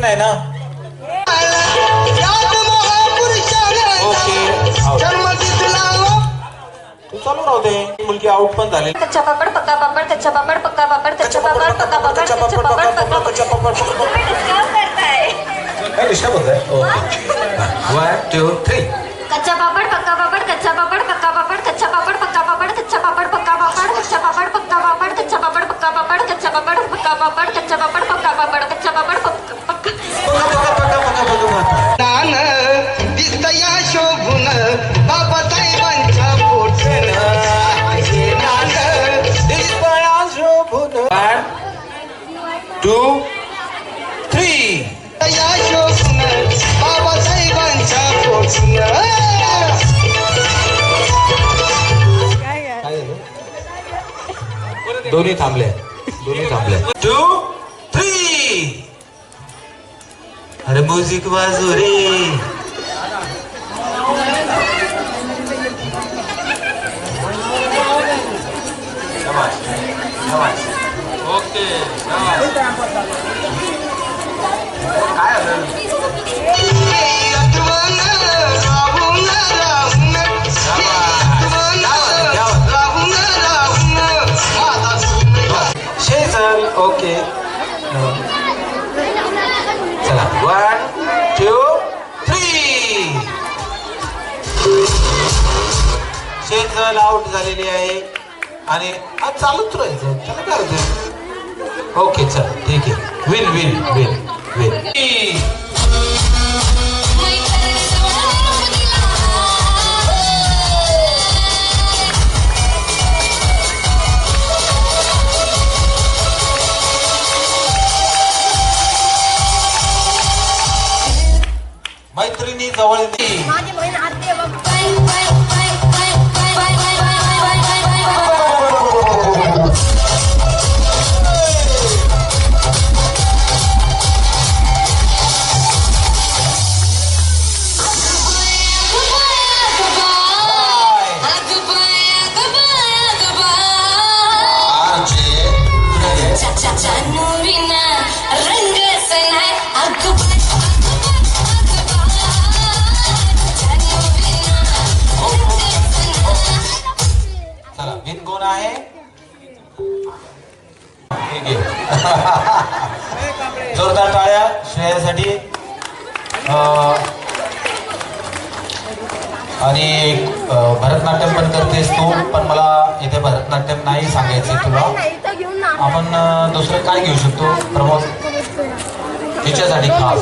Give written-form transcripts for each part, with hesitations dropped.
नाही ना. ओके तू चालू राहू दे. मुलगी आउट पण झाली. कच्चा पापड पक्का पापड कच्चा पापड पक्का पापड कच्चा पापड पक्का पापड कच्चा पापड कच्चा पापड. काय डिस्टर्ब होत आहे. ओके 1 2 3. कच्चा पापड पक्का पापड कच्चा पापड पक्का पापड कच्चा पापड पक्का पापड कच्चा पापड पक्का पापड कच्चा पापड पक्का पापड कच्चा पापड पक्का पापड कच्चा पापड पक्का पापड कच्चा पापड पक्का पापड कच्चा पापड पक्का. दिसतया शोभून बाबासाहेबांच्या पोटन दिसतया शोभून 1 2 3. या शोभून बाबासाहेबांच्या पोटन. दोन्ही थांबले. 2 3. अरे म्युझिक वाजव रे. ओके काय शेजल. ओके चला 1 2 3. शेजल आउट झालेली आहे आणि आज चालूच राहायचं. त्याला काय होतं. ओके चल ठीक आहे. Win win win win. मैत्रिणी जवळ माझी बहीण आते बघ. कोण आहे. जोरदार टाळ्या श्रेयासाठी. आणि भरतनाट्यम पण करतेस तू. पण मला इथे भरतनाट्यम नाही सांगायचं तुला. आपण दुसरं काय घेऊ शकतो प्रमोद तिच्यासाठी खास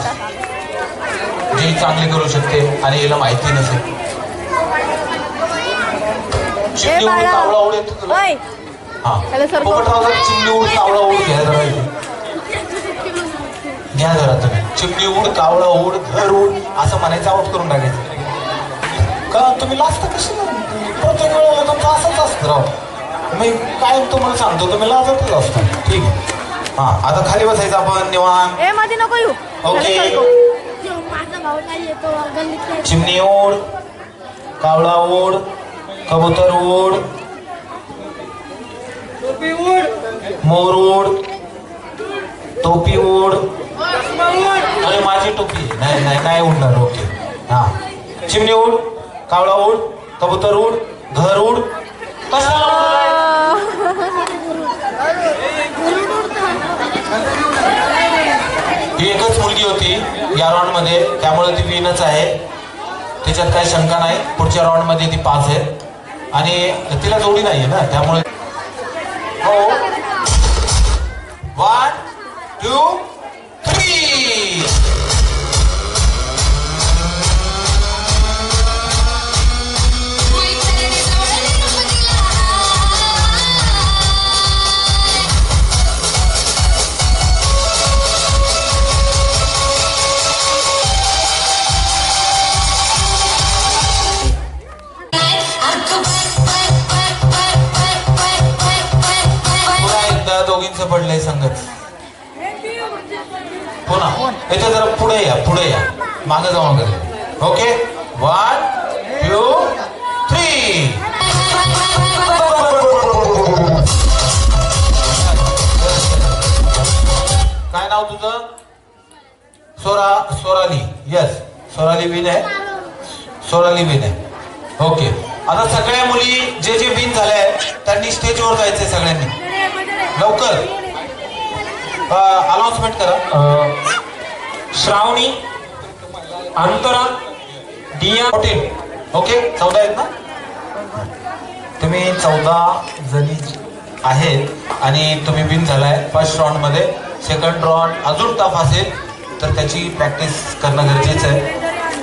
जी चांगली करू शकते आणि हिला माहिती नसेल. चिमणी उड कावळा उड येतो तुला. हा पोपटराव चिमणी उड कावळा उड घ्या जरा तुम्ही. चिमणी उड कावळा उड घर उड असं म्हणायचं आउट करून टाकायचं. का तुम्ही लाजता कशी. प्रत्येक वेळेला तुमचं असंच असतं राव. मी काय तुम्हाला सांगतो तुम्ही लाजतच असतो. ठीक आहे. हा आता खाली बसायचं आपण निवांत. ओके चिमणी ओढ कावळा ओढ कबूतर ओढ मोर ओढ टोपी ओढ. अरे माझी टोपी नाही नाही नाही उडणार. ओके हा चिमणी ओढ कावळा ओढ कबूतर ओढ घर ओढ. ही एकच मुलगी होती या राऊंड मध्ये त्यामुळे ती विनच आहे. त्याच्यात काही शंका नाही. पुढच्या राऊंड मध्ये ती 5 आहे आणि तिला जोडी नाहीये ना त्यामुळे. हो 1 2 3. दोघींचं पडलंय संगत. हो ना याच्या जरा पुढे या मागे जाऊ नका. ओके 1 2 3. काय नाव तुझं. सोराली यस, सोराली विन आहे, सोराली विन आहे. ओके, आता सगळ्या मुली जे जे विन झाल्या आहेत त्यांनी स्टेजवर जायचंय सगळ्यांनी लवकर. अनाउन्समेंट करा. श्रावणी, अंतरा, दिया, 14. ओके, 14 आहेत ना तुम्ही? 14 जणी आहेत आणि तुम्ही विन झालाय फर्स्ट राऊंड मध्ये. सेकंड राऊंड अजून टफ असेल तर त्याची प्रॅक्टिस करणं गरजेचं आहे.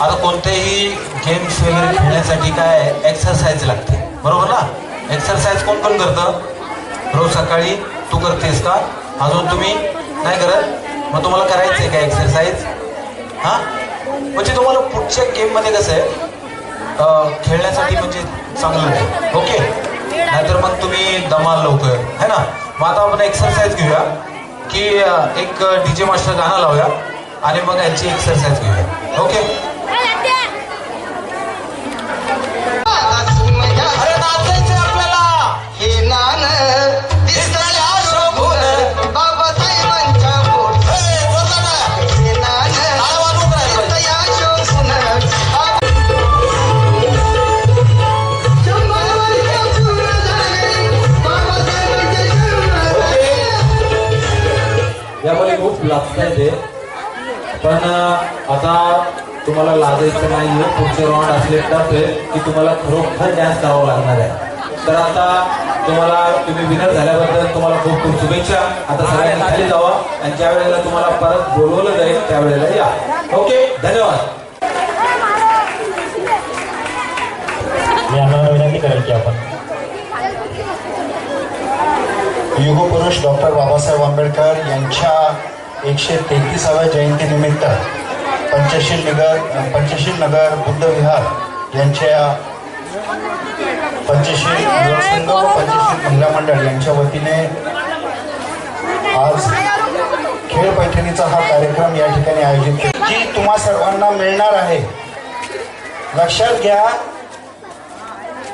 आता कोणतेही गेम्स वगैरे खेळण्यासाठी काय एक्सरसाइज लागते, बरोबर ना? एक्सरसाइज कोण कोण करतं? रोज सकाळी तू करतेस का? अजून तुम्ही नाही करत? मग तुम्हाला करायचं आहे का एक्सरसाइज? हां, म्हणजे तुम्हाला पुढच्या गेममध्ये कसं आहे खेळण्यासाठी म्हणजे चांगलं आहे. ओके, नाहीतर मग तुम्ही दमाल लवकर, है ना? मग आता आपण एक्सरसाइज घेऊया की एक DJ मास्टर गाणं लावूया आणि मग यांची एक्सरसाइज घेऊया. ओके, अरे नाचायचंय आपल्याला. हे नान दिसतया शोभून बाबासाहेबांच्या पोट. ए, जोरदार. हे नान टाळ्या वाजवून राहिलं पाहिजे. दिसतया शोभून शंभर वर्ष पूर्ण झाले बाबासाहेबांचे जन्म. यामध्ये खूप लागतं ते, पण आता तुम्हाला लाजायचं नाही. पुढचे राऊंड असले टफ आहे की तुम्हाला खरोखर डान्स करावा लागणार आहे. तर आता तुम्ही विनर झाल्याबद्दल तुम्हाला खूप खूप शुभेच्छा. आता सगळ्यांनी खाली जावा आणि ज्या वेळेला तुम्हाला परत बोलवलं जाईल त्यावेळेला या. ओके, धन्यवाद. मी आम्हाला विनंती करेल की आपण युगपुरुष डॉक्टर बाबासाहेब आंबेडकर यांच्या 133व्या जयंतीनिमित्त पंचशील नगर बुद्ध विहार यांच्या पंचशील युवक संघ व पंचशील महिला मंडळ यांच्या वतीने आज खेळ पैठणीचा हा कार्यक्रम या ठिकाणी आयोजित केला, जी तुम्हा सर्वांना मिळणार आहे. लक्षात घ्या,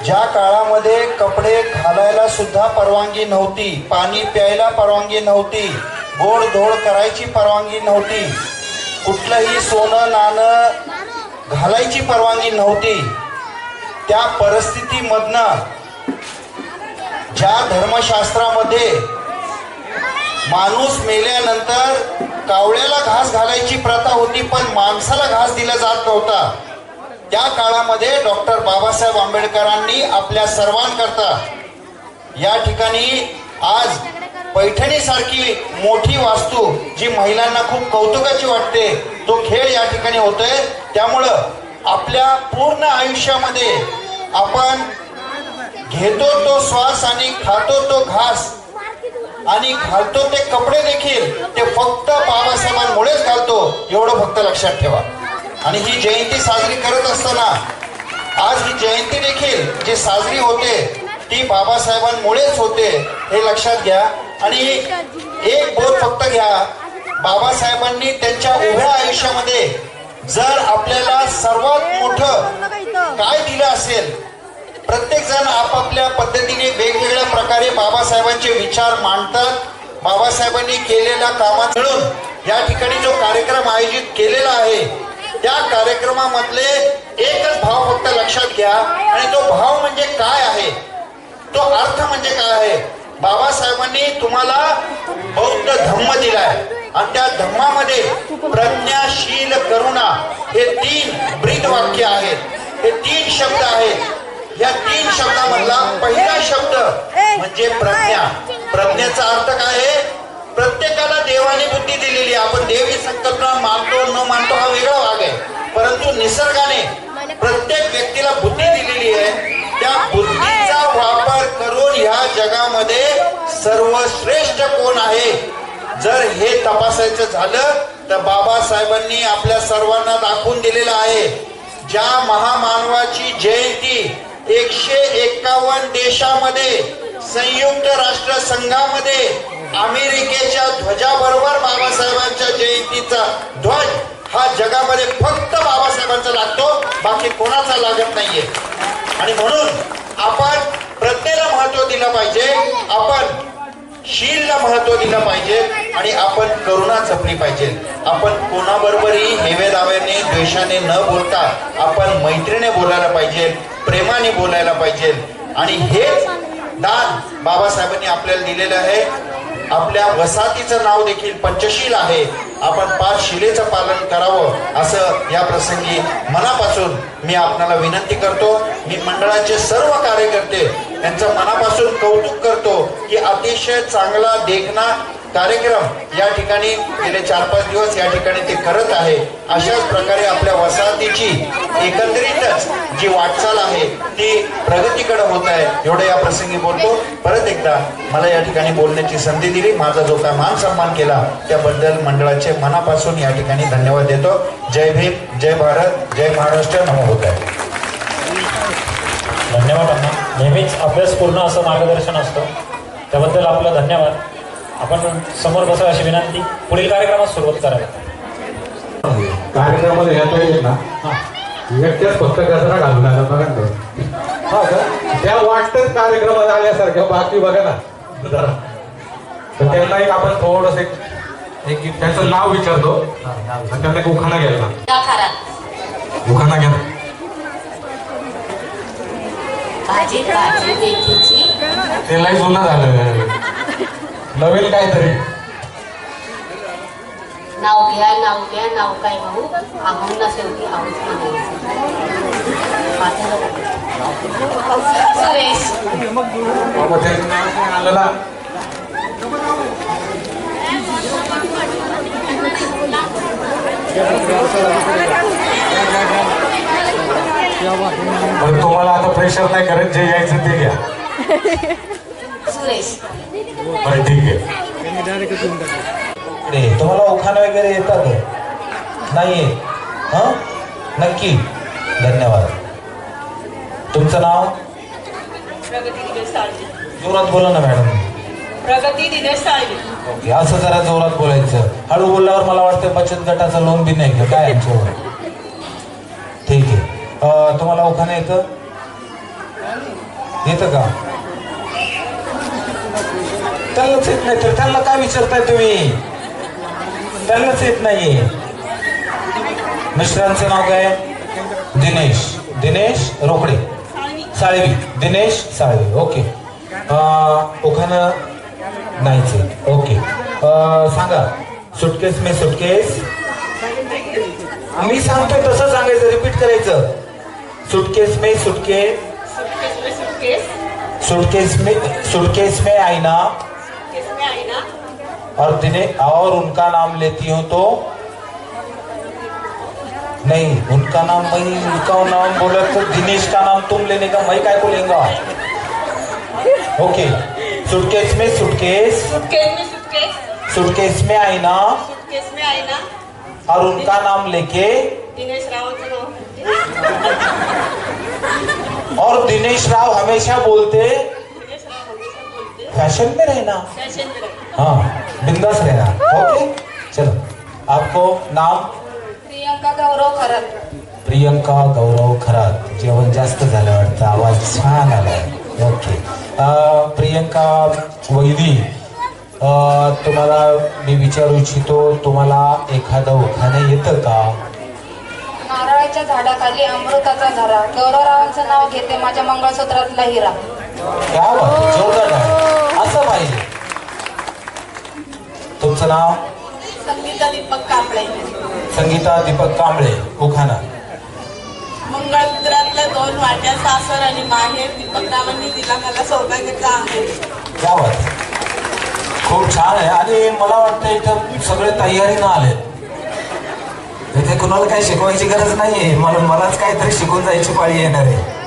ज्या काळामध्ये कपडे घालायला सुद्धा परवानगी नव्हती, पाणी प्यायला परवानगी नव्हती, गोड धोड करायची परवानगी नव्हती, कुठलंही सोनं नाणं घालायची परवानगी नव्हती, त्या परिस्थितीमधनं ज्या धर्मशास्त्रामध्ये माणूस मेल्यानंतर कावळ्याला घास घालायची प्रथा होती पण माणसाला घास दिला जात नव्हता, त्या काळामध्ये डॉक्टर बाबासाहेब आंबेडकरांनी आपल्या सर्वांकरता या ठिकाणी आज पैठणीसारखी मोठी वास्तू जी महिलांना खूप कौतुकाची वाटते तो खेळ या ठिकाणी होतोय. त्यामुळं आपल्या पूर्ण आयुष्यामध्ये आपण घेतो तो श्वास आणि खातो तो घास आणि घालतो ते कपडे देखील ते फक्त बाबासाहेबांमुळेच घालतो, एवढं फक्त लक्षात ठेवा. आणि ही जयंती साजरी करत असताना आज ही जयंती देखील जी साजरी होते ती बाबासाहेबांमुळेच होते, हे लक्षात घ्या. आणि एक बोध फक्त घ्या, बाबासाहेबांनी त्यांच्या उभ्या आयुष्यामध्ये जर आपल्याला सर्वात मोठं काय दिलं असेल, प्रत्येक जण आपापल्या पद्धतीने वेगवेगळ्या प्रकारे बाबासाहेबांचे विचार मांडतात. बाबासाहेबांनी केलेल्या कामात मिळून या ठिकाणी जो कार्यक्रम आयोजित केलेला आहे त्या कार्यक्रमामधले एकच भाव फक्त लक्षात घ्या, आणि तो भाव म्हणजे काय आहे, तो अर्थ म्हणजे काय आहे. बाबासाहेबांनी तुम्हाला बौद्ध धम्म दिलाय आणि त्या धम्मामध्ये प्रज्ञाशील करुणा हे 3 ब्रीद वाक्य आहेत, हे 3 शब्द आहेत. या 3 शब्दामधला पहिला शब्द म्हणजे प्रज्ञा. प्रज्ञेचा अर्थ काय आहे? प्रत्येकाला देवाने बुद्धी दिलेली आहे. आपण देवी संकल्पना मानतो न मानतो हा वेगळा भाग आहे, परंतु निसर्गाने प्रत्येक व्यक्तीला बुद्धी दिलेली आहे. त्या बुद्धीचा वापर करून ह्या जगामध्ये सर्वश्रेष्ठ कोण आहे जर हे तपासायचं झालं तर बाबासाहेबांनी आपल्या सर्वांना दाखवून दिलेलं आहे. ज्या महामानवाची जयंती 151 देशामध्ये, संयुक्त राष्ट्र संघामध्ये अमेरिकेच्या ध्वजाबरोबर बाबासाहेबांच्या जयंतीचा ध्वज हा जगामध्ये फक्त बाबासाहेबांचा लागतो, बाकी कोणाचा लागत नाहीये. आणि म्हणून आपण प्रत्येकाला महत्व दिलं पाहिजे. आपण शीलला महत्व दिलं पाहिजे आणि आपण करुणा जपली पाहिजे. आपण कोणाबरोबरही हेवे दाव्याने द्वेषाने न बोलता आपण मैत्रीने बोलायला पाहिजे, प्रेमाने बोलायला पाहिजे. आणि हेच दान बाबासाहेबांनी आपल्याला दिलेलं आहे. आपल्या वसाहतीचं नाव देखील पंचशील आहे. आपण 5 शिलेचं पालन करावं असं या प्रसंगी मनापासून मी आपणाला विनंती करतो. मी मंडळाचे सर्व कार्यकर्ते यांचं मनापासून कौतुक करतो की अतिशय चांगला देखणा कार्यक्रम या ठिकाणी गेले 4-5 दिवस या ठिकाणी ते करत आहे. अशाच प्रकारे आपल्या वसाहतीची एकंदरीतच जी वाटचाल आहे ती प्रगतीकडे होत आहे एवढं या प्रसंगी बोलतो. परत एकदा मला या ठिकाणी बोलण्याची संधी दिली, माझा जो काय मान सन्मान केला त्याबद्दल मंडळाचे मनापासून या ठिकाणी धन्यवाद देतो. जय भीम, जय भारत, जय महाराष्ट्र. नमो होत आहे. धन्यवाद अण्णा. नेहमीच अभ्यासपूर्ण असं मार्गदर्शन असतं, त्याबद्दल आपलं धन्यवाद. आपण समोर बसा अशी विनंती. पुढील कार्यक्रमास सुरुवात करावी. कार्यक्रमामध्ये ह्याचा येईल ना एकट्याच फक्त गजरा घालून आला बघा ना. हा का त्या वाटतच कार्यक्रमात आल्यासारख्या बाकी बघा ना जरा. तर त्यांना एक आपण थोडस एक त्याचं नाव विचारतो आणि त्यांना एक उखाणा घ्यायला. उखाणा घ्या. भाजी भाजी मेथीची ते लय जुनं झालं, नवीन काहीतरी. नाव घ्या नाव काय भाऊ आहों ना शेवटी आहोच सुरेश. मग त्याचं नाव काय आलं ना. पण तुम्हाला आता प्रेशर नाही करत, जे यायचं ते घ्या. सुरेश बरं ठीक आहे. तुम्हाला उखाणा वगैरे येतात नाही? हां नक्की. धन्यवाद. तुमचं नाव? प्रगती दिनेश साळवी. जोरात बोला ना मॅडम. प्रगती दिनेश साळवी. ओके, असं जरा जोरात बोलायचं. हळू बोलल्यावर मला वाटतं बचत गटाचं लोन बी नाही का काय आमच्यावर. ठीक आहे. तुम्हाला उखाणा येतं का? त्यांनाच येत नाही तर त्यांना काय विचारताय तुम्ही? त्यांनाच येत नाहीये. मिस्टरांचं नाव काय? दिनेश रोकडे साळवी. दिनेश साळवी. ओके. उखाणा नाहीच येत. ओके. सांगा. सुटकेस में सुटकेस. मी सांगतोय तसं सांगायचं, रिपीट करायचं. सुटकेस में सुटकेस. सुटकेस में आईना और उनका नाम लेती हूँ तो नहीं, उनका नाम बोला तो दिनेश का नाम तुम लेने का मैं काय को लेंगा. ओके. सुटकेस में सुटकेस. सुटकेस में आईना और उनका नाम लेके दिनेश रावांचं नाव. और दिनेश राव हमेशा बोलते फैशन में रहना. हाँ बिंदास रहना. ओके चलो. आपको नाम? प्रियंका गौरव खरात. प्रियंका गौरव खरात. जेवण जास्त झालं वाटतं, आवाज छान आलाय. ओके. प्रियंका वैदी, तुम्हाला मी विचारू इच्छितो, तुम्हाला एखादं उखाणं येतं का? नारळाच्या झाडाखाली अमृताचा झरा. गौरवरावांचं नाव घेते माझ्या मंगळसूत्रातला हिरा. क्या बात आहे, जोरदार आहे. असं पाहिजे. तुमचं नाव? संगीता दीपक कांबळे. संगीता दीपक कांबळे. उखाणा. मंगळसूत्रातल्या 2 वाट्या सासर आणि माहेर. दीपकरावांनी दिला मला सौभाग्याचा आहे. क्या बात आहे. खूप छान आहे. आणि मला वाटतं इथं सगळे तयारीनं आले. इथे कुणाला काही शिकवायची गरज नाहीये, म्हणून मलाच काहीतरी शिकून जायची पाळी येणार आहे.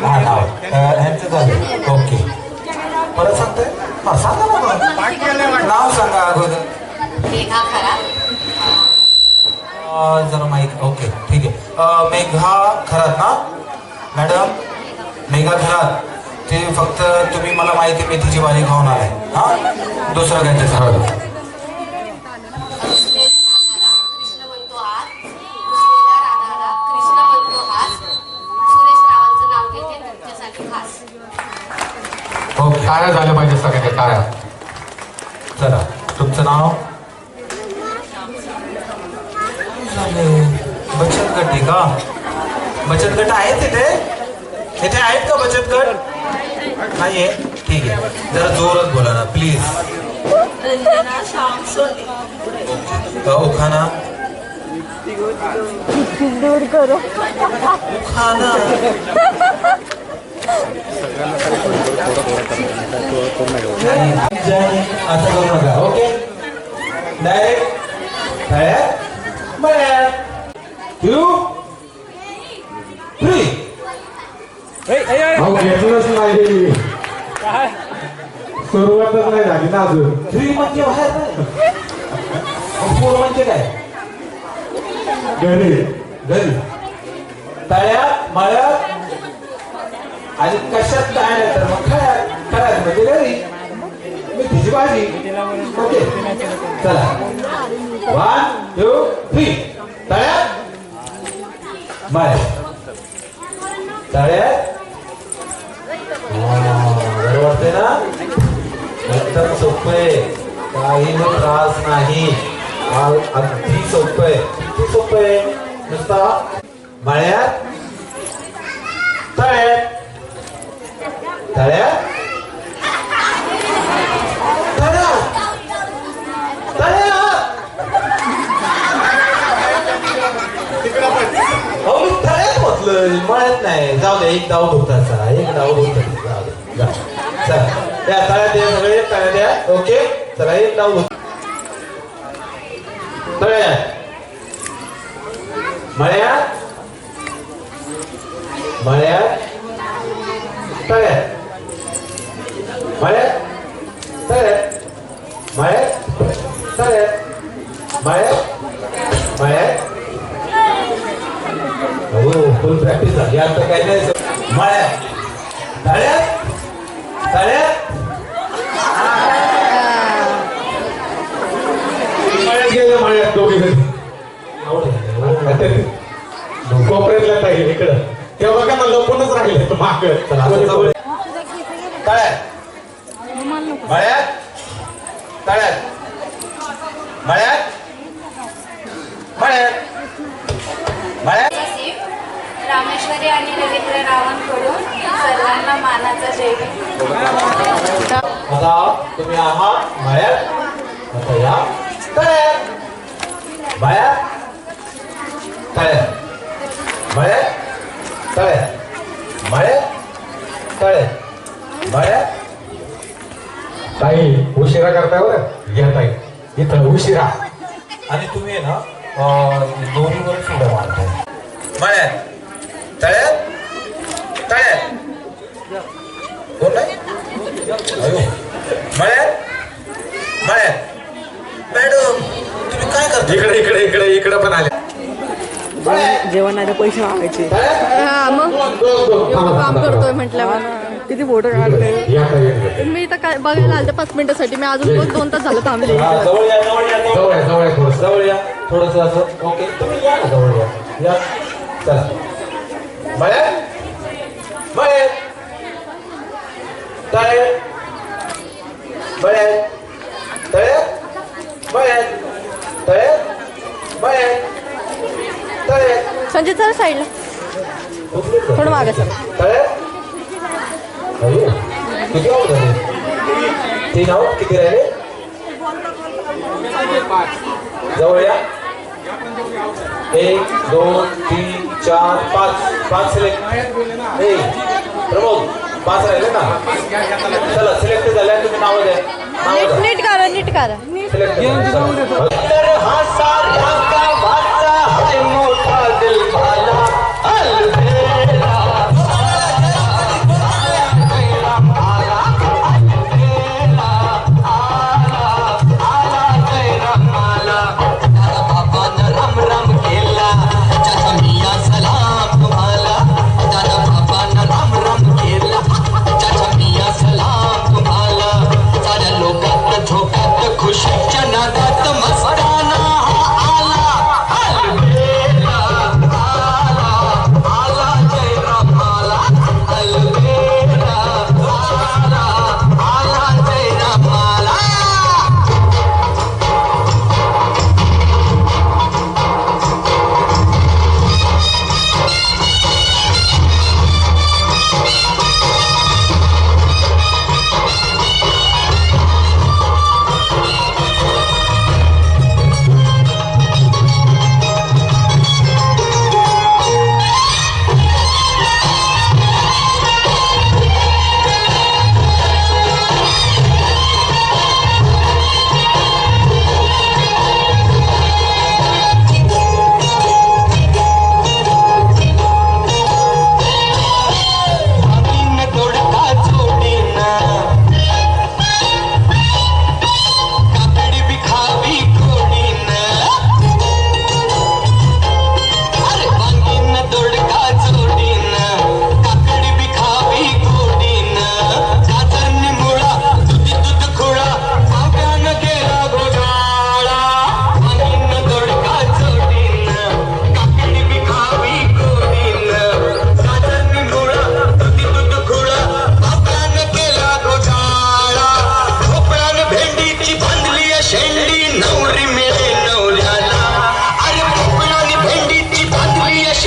हा नाव ह्यांचं झालं. ओके. परत सांगतोय. हा सांगा बाबा. नाव सांगा अगोदर. मेघा खरा. जरा माईक. ओके ठीक आहे. मेघा खरात ना मॅडम? मेघा खरात. ते फक्त तुम्ही मला माहिती मेथीची भाजी खाऊन आलाय. हा दुसरं काय त्याचं? कृष्ण म्हणतो हात. कृष्ण म्हणतो हात. सुरेश रावांचं नाव घेते तुमच्यासाठी खास. हो, टाळ्या झाल्या पाहिजे सगळ्या टाळ्या. तुमचं नाव? बचत गट आहे का? बचत गट आहे तिथे? तिथे आहेत का बचत गट? नाहीये? ठीक आहे, जरा जोरात बोला ना प्लीज. रंजना श्याम सोनी. उखाना दूर करो. उखाना. असं करू नका. Okay, direct two three. अहो घेतलंच नाही, सुरुवातच नाही झाली ना अजून. थ्री म्हणजे बाहेर नाही. फोर म्हणजे काय? घरी घरी. तळ्यात मळ्यात आणि कशात काय नाही तर मग खळ्यात म्हणजे घरी. मी तिची भाजी. ओके चला, 1 2 3. तळ्यात मळ्यात. तळ्यात. बरं वाटतंय ना? एकदम सोपं आहे, काही त्रास नाही. अगदी सोपं आहे. किती सोपं आहे? नुसता मळ्यात तळ्यात. तळ्यात तळ्यात तळ्यात. अहो मी तळ्यात म्हटलं, मळ्यात नाही. जाऊ दे, एक डाव भुताचा, एक डाव भुताचा. जाऊ दे, जा. चला त्या तळ्यात या, सगळे तळ्यात या. ओके चला, एक डाव भुत. तळ्यात मळ्यात मळ्यात तळ्यात मळ्यात तळ्यात मळ्यात तळ्यात मळ्यात मळ्यात. हो फुल प्रॅक्टिस झाली आता, काय नाही. मळ्यात तळ्यात तळ्यात मळ्यात गेलं, मळ्यात दोघे जण कोपऱ्यातल्या ताई इकडं. तेव्हा बघा ना, लपूनच राहिले तो माग. तळ्यात मळ्यात तळ्यात मळ्यात मळ्यात मळ्यात. रामेश्वरी आणि रवींद्र रावांकडून सर्वांना मानाचा जय. आता तुम्ही आहात मळ्यात, आता या तळ्यात. मळ्यात तळ्यात मळ्यात तळ्यात मळ्यात तळ्यात मळ्यात. ताई उशिरा करताय बरं. घ्या ताई, इथं उशिरा. आणि तुम्ही आहे ना दोरीवर सुद्धा मारताय. मळ्यात तळ्यात तळ्यात. कोण नाही? अयो. मळ्यात मळ्यात. मॅडम तुम्ही काय करता? इकडे इकडे इकडे इकडे पण आले. जेवणाचे पैसे मागायचे. हा मग काम करतोय म्हटल्यावर किती फोटो काढले. या ताई, या ताई. मी तर काय बघायला आलते 5 मिनिटासाठी. मी अजून 2 तास झालं थांबले. हा, जवळ या जवळ या जवळ आहे, जवळ आहे थोडं. जवळ या थोडस असं. ओके तुम्ही या ना जवळ या. या चला. मळ्यात मळ्यात तळ्यात मळ्यात तळ्यात मळ्यात तळ्यात मळ्यात तळ्यात. संजय सर साईडला थोडं मागे सर. तळ्यात. अयो, किती आऊट झाले? 3 आऊट. किती राहिले? जवळ या. 1 2 3 4 5 सिलेक्ट. प्रमोद 5 राहिले ना. चला सिलेक्ट झाल्या, तुम्ही नाव द्या. नाव द्या. नीट करा नीट करा. सिलेक्ट तर हा साऱ्या गावाचा हाय मोठा दिलवाला अलबेला. खुशीच्या नादात मस्ताना हा आला.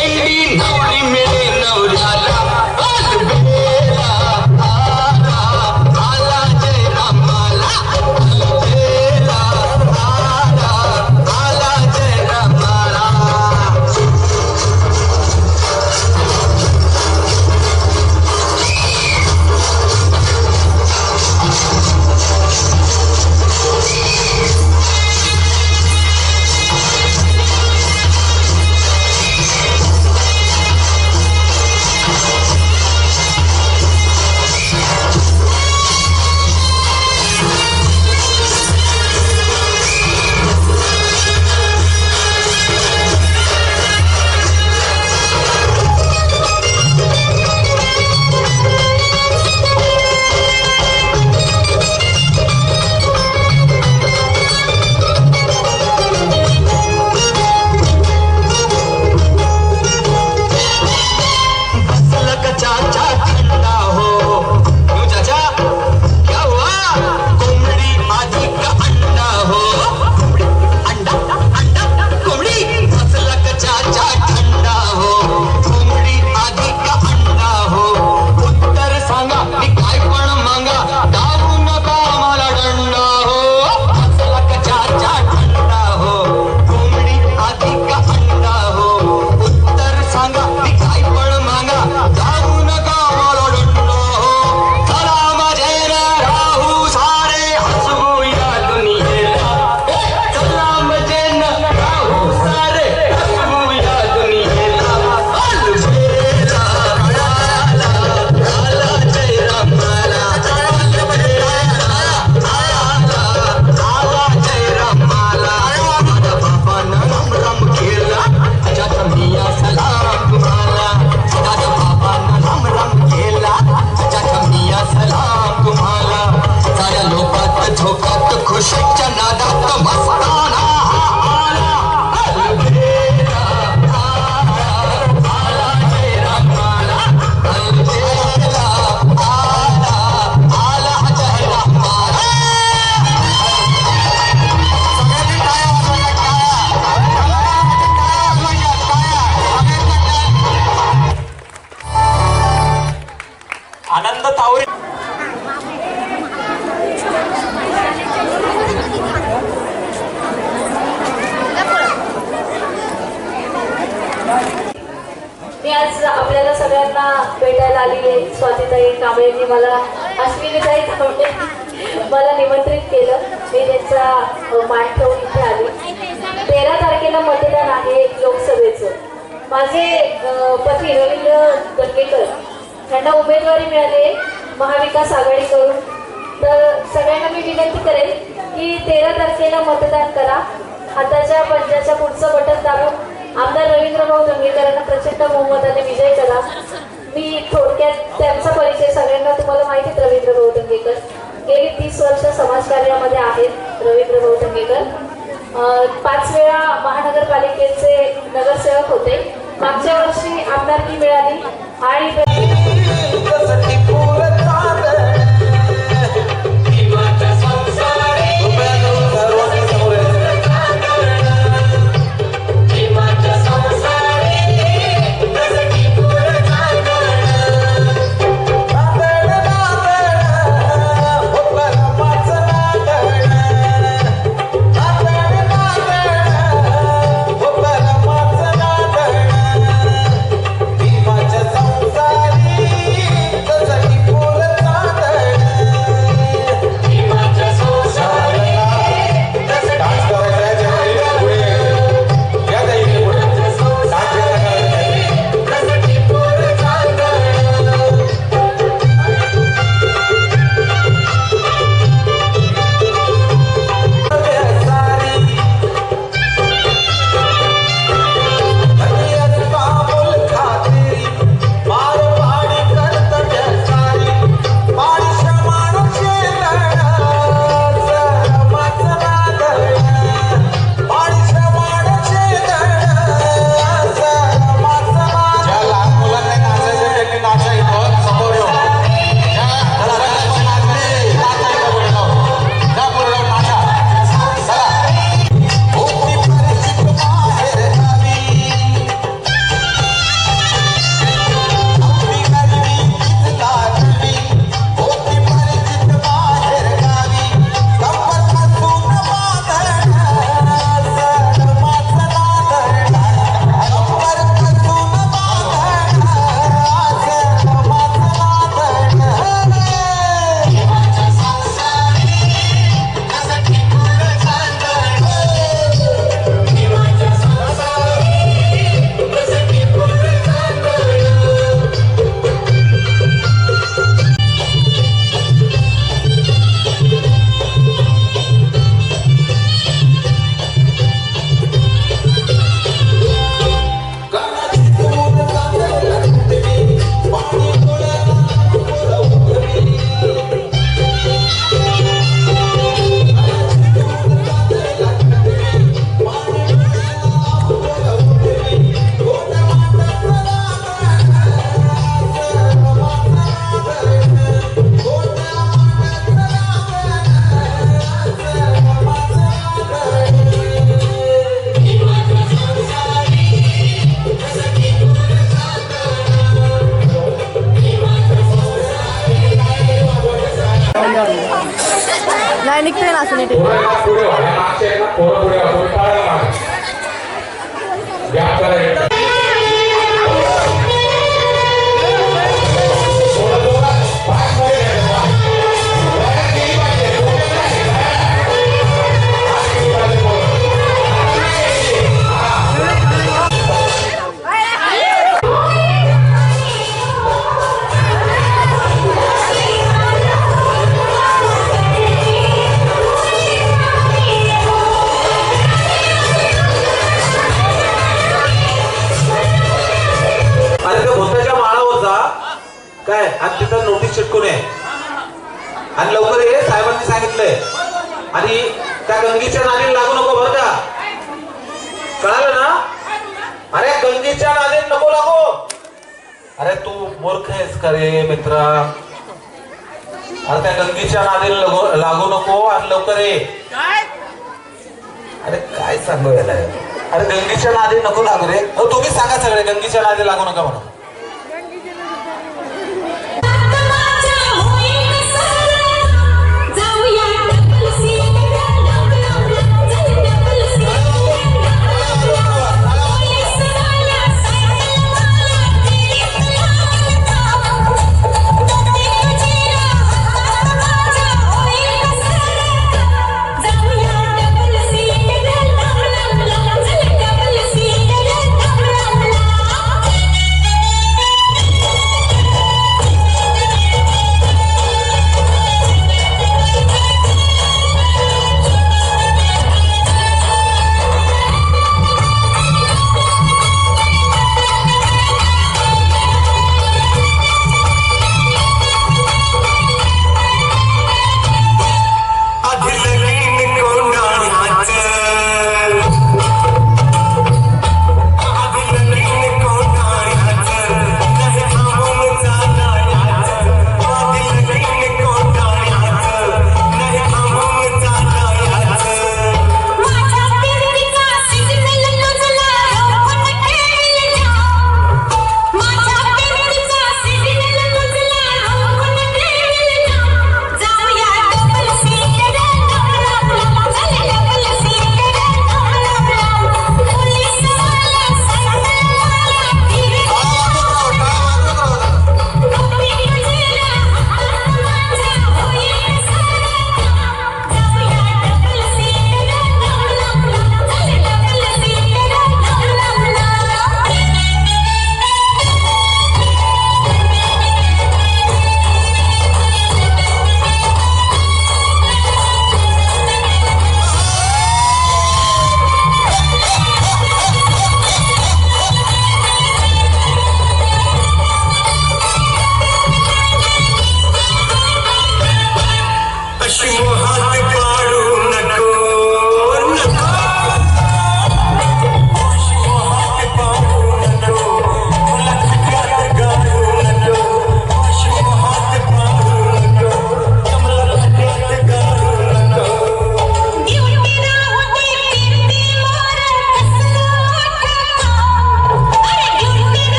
भेंडी नवरी मिळे नवऱ्याला अलबेला आला जय रामाला अलबेला आला जय रामाला. खुशीच्या नादात मस्ताना आला अलबेला आला जय रामाला अलबेला आला जय रामाला. सगळ्यांनी टाळ्या वाजवायच्या. आनंद तावरे मी आज आपल्याला सगळ्यांना भेटायला आलेली आहे. स्वातीताई कांबळेंनी मला अश्विनीताई कांबळे मला निमंत्रित केलं. मी त्यांचा मान ठेवून इथे आली. 13 तारखेला मतदान आहे लोकसभेचं. माझे पती रवींद्र दंगेकर यांना उमेदवारी मिळाली महाविकास आघाडीकडून. तर सगळ्यांना मी विनंती करेन की 13 तारखेला मतदान करा. हाताच्या पंजाच्या पुढचं बटन दाबून आमदार रवींद्रभाऊ दंगेकरांना प्रचंड बहुमताने विजय करा. मी थोडक्यात त्यांचा परिचय सगळ्यांना तुम्हाला माहितीच. रवींद्रभाऊ दंगेकर गेली 30 वर्ष समाजकार्यामध्ये आहेत. रवींद्रभाऊ दंगेकर 5 वेळा महानगरपालिकेचे नगरसेवक होते. मागच्या वर्षी आमदारकी मिळाली आणि संसारी पाय निघते ना असं नीट पोरांना पुढे व्हा या मागचे आहेत ना पोरं पुढे व्हा तुम्ही पाहायला मागे गॅप करा काय आणि तिथं नोटीस चिटकून आहे आणि लवकर ये साहेबांनी सांगितलंय आणि त्या गंगीच्या नादीला लागू नको बरं का कळालं ना अरे गंगीच्या नादीला नको लागू अरे तू मूर्ख आहेस का रे मित्रा अरे त्या गंगीच्या नादीला लागू नको आणि लवकर ये अरे काय सांगू याला अरे गंगीच्या नादी नको लागू रे हो तुम्ही सांगा सगळे गंगीच्या नादी लागू नका म्हणून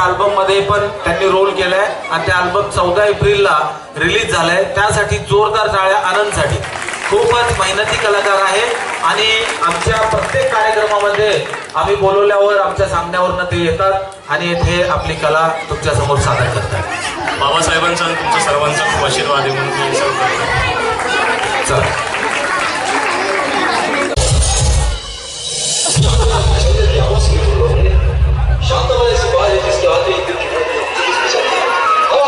अल्बम मध्ये पण त्यांनी रोल केलाय आणि त्या अल्बम 14 एप्रिलला रिलीज झालाय त्यासाठी जोरदार टाळ्या आनंदसाठी खूपच मेहनती कलाकार आहे आणि आमच्या प्रत्येक कार्यक्रमामध्ये आम्ही बोलवल्यावर आमच्या सांगण्यावरनं ते येतात आणि येथे आपली कला तुमच्या समोर सादर करतात बाबासाहेबांचा तुमच्या सर्वांचा खूप आशीर्वाद आहे म्हणून मी चला शांत बने सिपाही जिसके आते ही दिल की धड़कन तेज हो जाती है।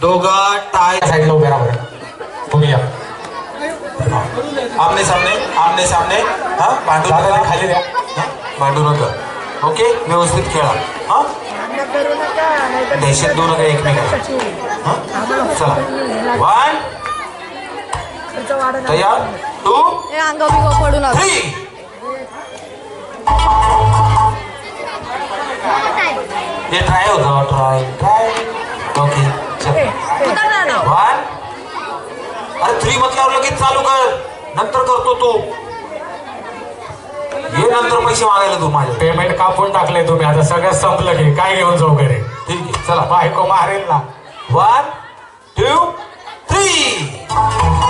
दोघं टाय साईडला उभे राहा बरं. तुम्ही या आमने सामने हा भांडू दादा नका. ते खाली द्या. हा? भांडू नका. ओके व्यवस्थित खेळा. हा दहशत देऊ नका एकमेकाला. हा? चला 1 तयार 2 पडू 3 हे ट्राय होता ट्राय ओके चल 1 अरे 3 म्हटल्यावर लगेच चालू कर. नंतर करतो तू ये नंतर पैसे मागायला तू माझे. पेमेंट कापून टाकले तुम्ही आता सगळं संपलं की काय घेऊन जाऊ घरी. ठीक आहे चला बायको मारेल ना. 1 2 3